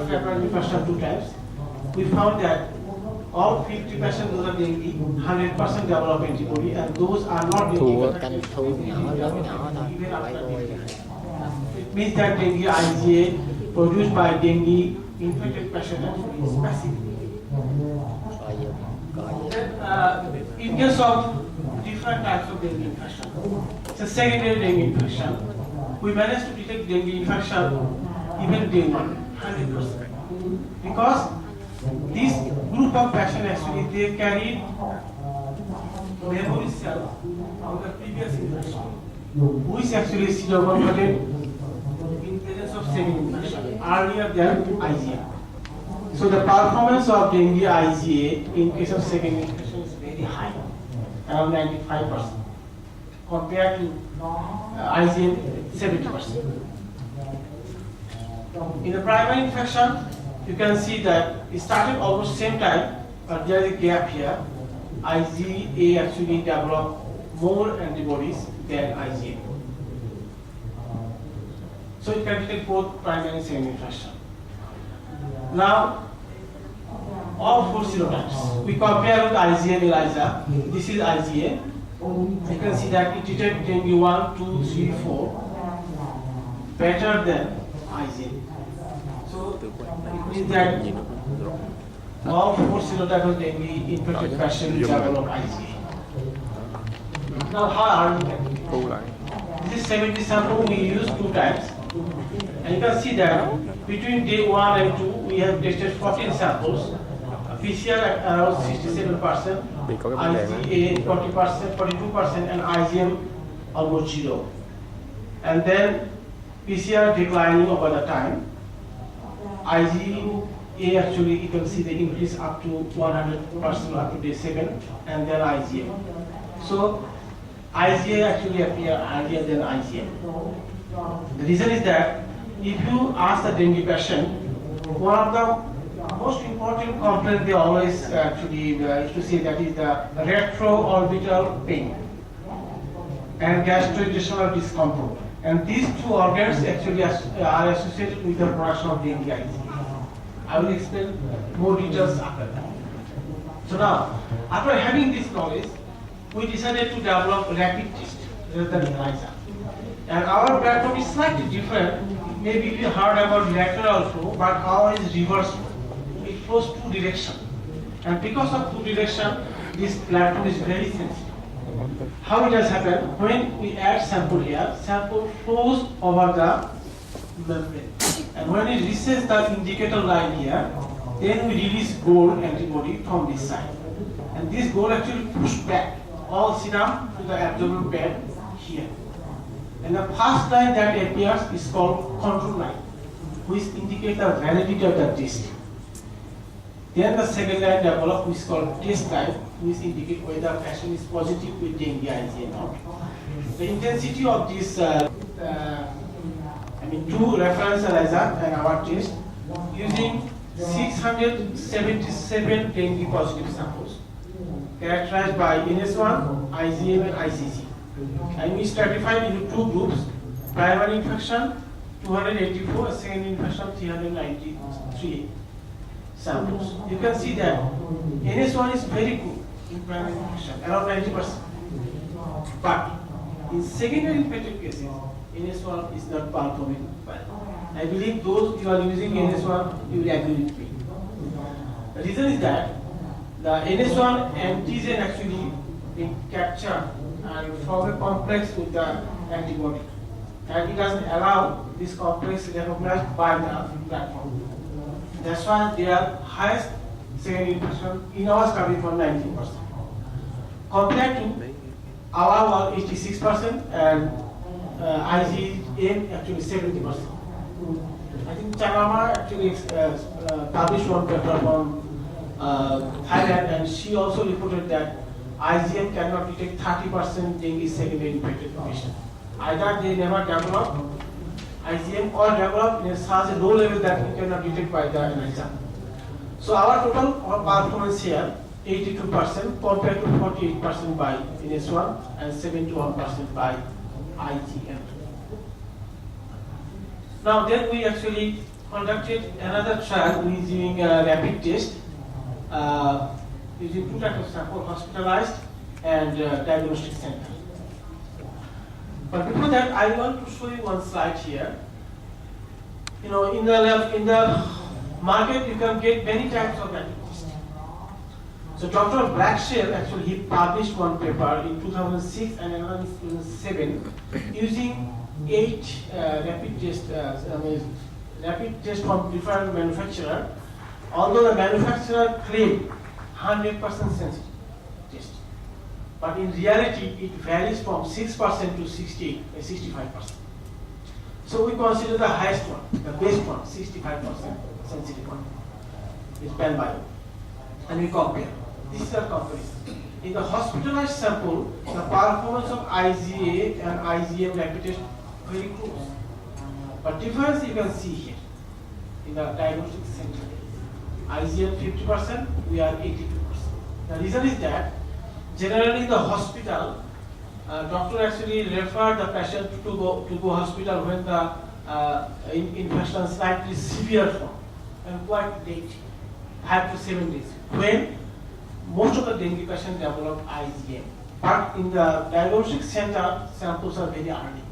Primary infection 2 times. We found that all 50 patients those are dengue, 100% develop antibody, and those are not thua dengue. canh thu nhỏ lớn nhỏ thôi quay đuôi rồi. It means that dengue IgA produced by dengue infected patient actually is massive. In case of different types of dengue infection, it's a secondary dengue infection. We managed to detect dengue infection even day 1, 100%. Because this group of patients actually they carried memory cell of the previous infection, which actually is converted in presence of second infection earlier than IgA. So the performance of dengue IgA in case of second infection is very high, around 95%, compared to IgA 70%. In the primary infection, you can see that it started almost same time, but there is a gap here. IgA actually developed more antibodies than IgA. So it can detect both primary and secondary infection. Now, all 4 serotypes, we compare with IgA and ELISA. This is IgA. You can see that it detects dengue 1, 2, 3, 4 better than IgA. So it means that all 4 serotypes of dengue infected patients develop IgA. Now, how are we? This is 70 sample we use 2 times. And you can see that between day 1 and 2, we have tested 14 samples. PCR around 67%, IgA 40%, 42%, and IgM almost 0. And then PCR declining over the time. IgA actually, you can see the increase up to 100% up to day 7, and then IgM. So IgA actually appear earlier than IgM. The reason is that if you ask the dengue patient, one of the most important complaint they always actually used to say that is the retroorbital pain and gastrointestinal discomfort. And these 2 organs actually are associated with the production of dengue IgA. I will explain more details after that. So now, after having this knowledge, we decided to develop rapid test rather than ELISA. And our platform is slightly different. Maybe you heard about reactor also, but ours is reverse flow. It flows 2 directions. And because of 2 directions, this platform is very sensitive. How it has happened? When we add sample here, sample flows over the membrane. And when it reaches the indicator line here, then we release gold antibody from this side. And this gold actually pushes back all serum to the abdominal bed here. And the first line that appears is called control line, which indicates the validity of the test. Then the second line develops, which is called test line, which indicates whether the patient is positive with dengue IgA or not. The intensity of this, 2 reference ELISA and our test using 677 dengue positive samples, characterized by NS1, IgM, and IgG. And we stratified into 2 groups: primary infection 284, secondary infection 393 samples. You can see that NS1 is very good in primary infection, around 90%. But in secondary infected cases, NS1 is not performing well. I believe those who are using NS1, you will agree with me. The reason is that the NS1 antigen actually being captured and form a complex with the antibody, and it doesn't allow this complex recognized by the platform. That's why they are highest secondary infection in our study for 19%. Compared to our 86% and IgM actually 70%. I think Chanama actually published one paper from Thailand, and she also reported that IgM cannot detect 30% dengue secondary infected patient. Either they never develop IgM or develop in such a low level that we cannot detect by the ELISA. So our total performance here 82% compared to 48% by NS1 and 71% by IgM. Now then we actually conducted another trial using a rapid test, using two types of sample, hospitalized and diagnostic center. But before that, I want to show you one slide here. You know, in the market, you can get many types of rapid tests. So Dr. Blackshell actually he published one paper in 2006 and another in 2007 using 8 rapid tests from different manufacturers. Although the manufacturer claimed 100% sensitive test, but in reality it varies from 6% to 65%. So we consider the highest one, the best one, 65% sensitive one, is PanBio, and we compare. This is a comparison. In the hospitalized sample, the performance of IgA and IgM rapid test very close. But difference you can see here in the diagnostic center. IgM 50%, we are 82%. The reason is that generally in the hospital, doctor actually refer the patient to go hospital when the infection is slightly severe form and quite late, 5 to 7 days. When most of the dengue patients develop IgM, but in the diagnostic center, samples are very early,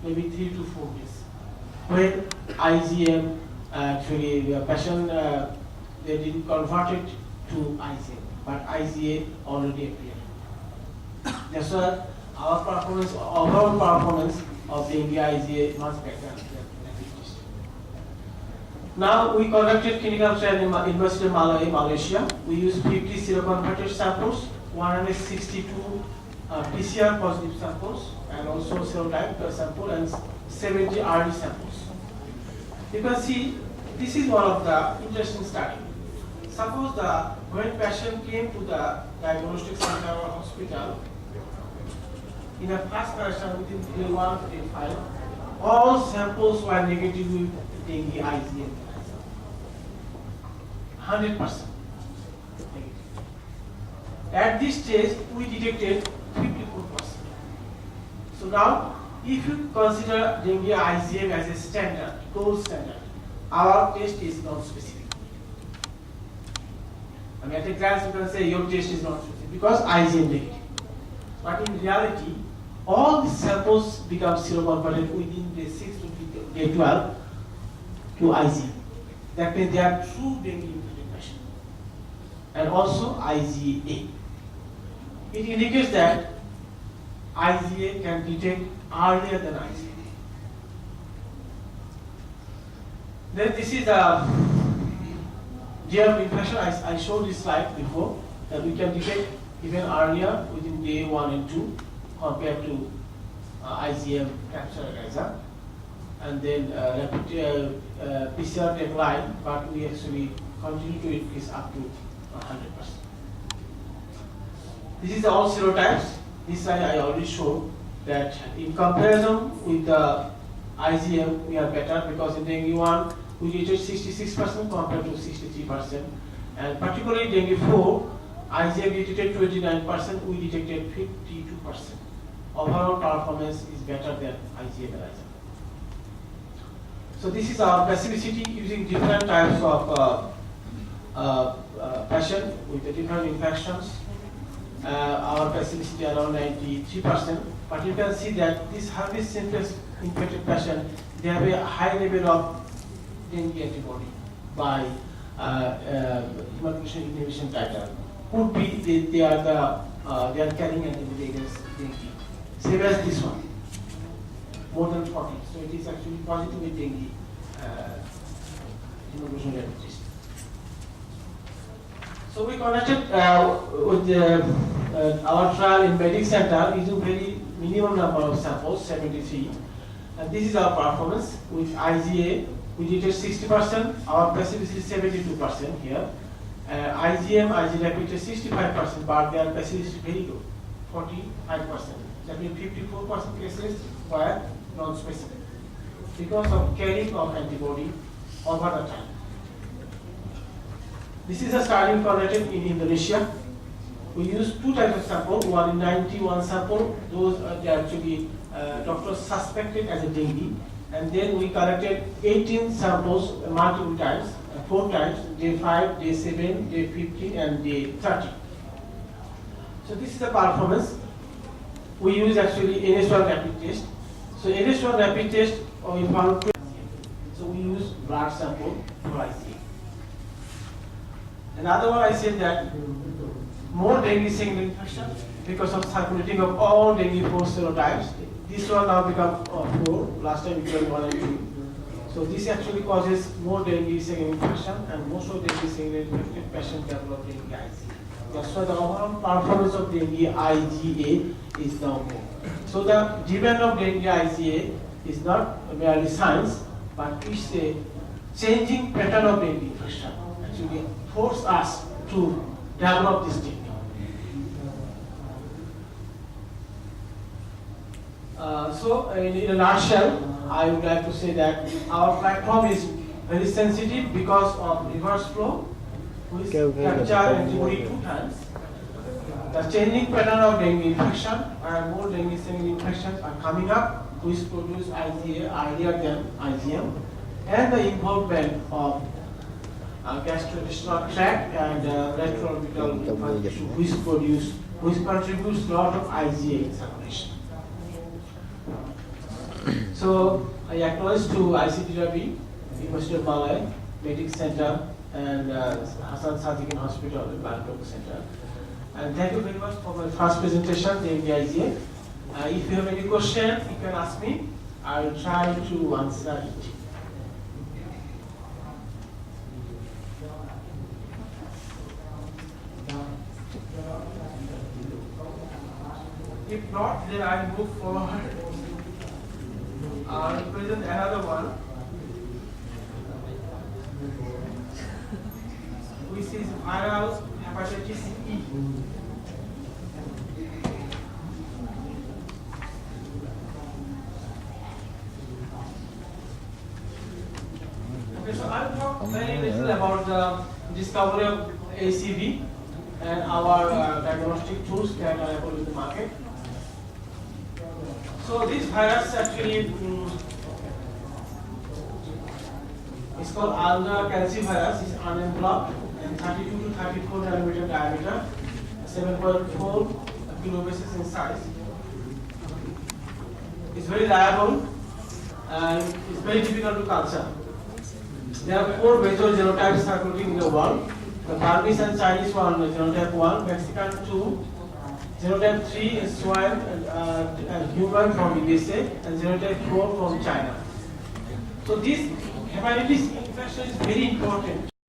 maybe 3 to 4 days. When IgM actually the patient they didn't convert it to IgM, but IgA already appeared. That's why our performance, overall performance of dengue IgA much better than rapid test. Now we conducted clinical trial in University of Malaysia. We used 50 seroconverted samples, 162 PCR positive samples, and also serotype sample, and 70 RD samples. You can see this is one of the interesting study. Suppose when patient came to the diagnostic center or hospital, in a first person within day 1 to day 5, all samples were negative with dengue IgM. 100% negative. At this stage, we detected 54%. So now, if you consider dengue IgM as a standard, gold standard, our test is not specific. I mean, at a glance you can say your test is not specific because IgM negative. But in reality, all the samples become seroconverted within day 6 to day 12 to IgM. That means they are true dengue infected patients. And also IgA. It indicates that IgA can detect earlier than IgM. Then this is the germ infection. I showed this slide before that we can detect even earlier within day 1 and 2 compared to IgM capture ELISA. And then rapid PCR decline, but we actually continue to increase up to 100%. This is all serotypes. This slide I already showed that in comparison with the IgM, we are better because in dengue 1, we detected 66% compared to 63%. And particularly dengue 4, IgM detected 29%, we detected 52%. Overall performance is better than IgM ELISA. So this is our specificity using different types of patient with the different infections. Our specificity around 93%. But you can see that this herpes simplex infected patient, they have a high level of dengue antibody by hemoglobin inhibition titer. Could be they are carrying antibody against dengue. Same as this one, more than 40. So it is actually positive with dengue hemoglobin rapid test. So we connected with our trial in Medic Center using very minimum number of samples, 73. And this is our performance with IgA. We detect 60%, our specificity is 72% here. IgM, IG rapid test 65%, but their specificity is very good, 45%. That means 54% cases were non-specific because of carrying of antibody over the time. This is a study conducted in Indonesia. We used two types of sample, one in 91 sample, those are actually doctors suspected as a dengue, and then we collected 18 samples multiple times, 4 times, day 5, day 7, day 15, and day 30. So this is the performance. We use actually NS1 rapid test. So NS1 rapid test we found. So we use blood sample for ICA. Another one I said that more dengue single infection because of circulating of all dengue 4 serotypes. This one now become 4. Last time it was 1 and 2. So this actually causes more dengue single infection, and most of dengue single infected patients develop dengue ICA. That's why the overall performance of dengue IgA is now more. So the demand of dengue IgA is not merely science, but it's a changing pattern of dengue infection. Actually force us to develop this technique. So in a nutshell, I would like to say that our platform is very sensitive because of reverse flow, which capture antibody 2 times. The changing pattern of dengue infection and more dengue single infections are coming up, which produce IgA earlier than IgM, and the involvement of gastrointestinal tract and retroorbital lymphatic tissue, which contributes a lot of IgA in circulation. So I acknowledge to ICTW, University of Malaya, Medic Center, and Hassan Sadikin Hospital and Bangkok Center. And thank you very much for my first presentation, the IgA. If you have any question, you can ask me. I will try to answer it. If not, then I will move forward. I will present another one, which is viral hepatitis E. Okay, so I will talk very little about the discovery of ACV and our diagnostic tools that are available in the market. So this virus actually is called Alga calcivirus. It's unenveloped and 32 to 34 nanometer diameter, 7.4 kilobases in size. It's very liable and it's very difficult to culture. There are 4 major genotypes circulating in the world. The Burmese and Chinese one, genotype 1, Mexican 2, genotype 3 is swine and human from USA, and genotype 4 from China. So this hepatitis infection is very important.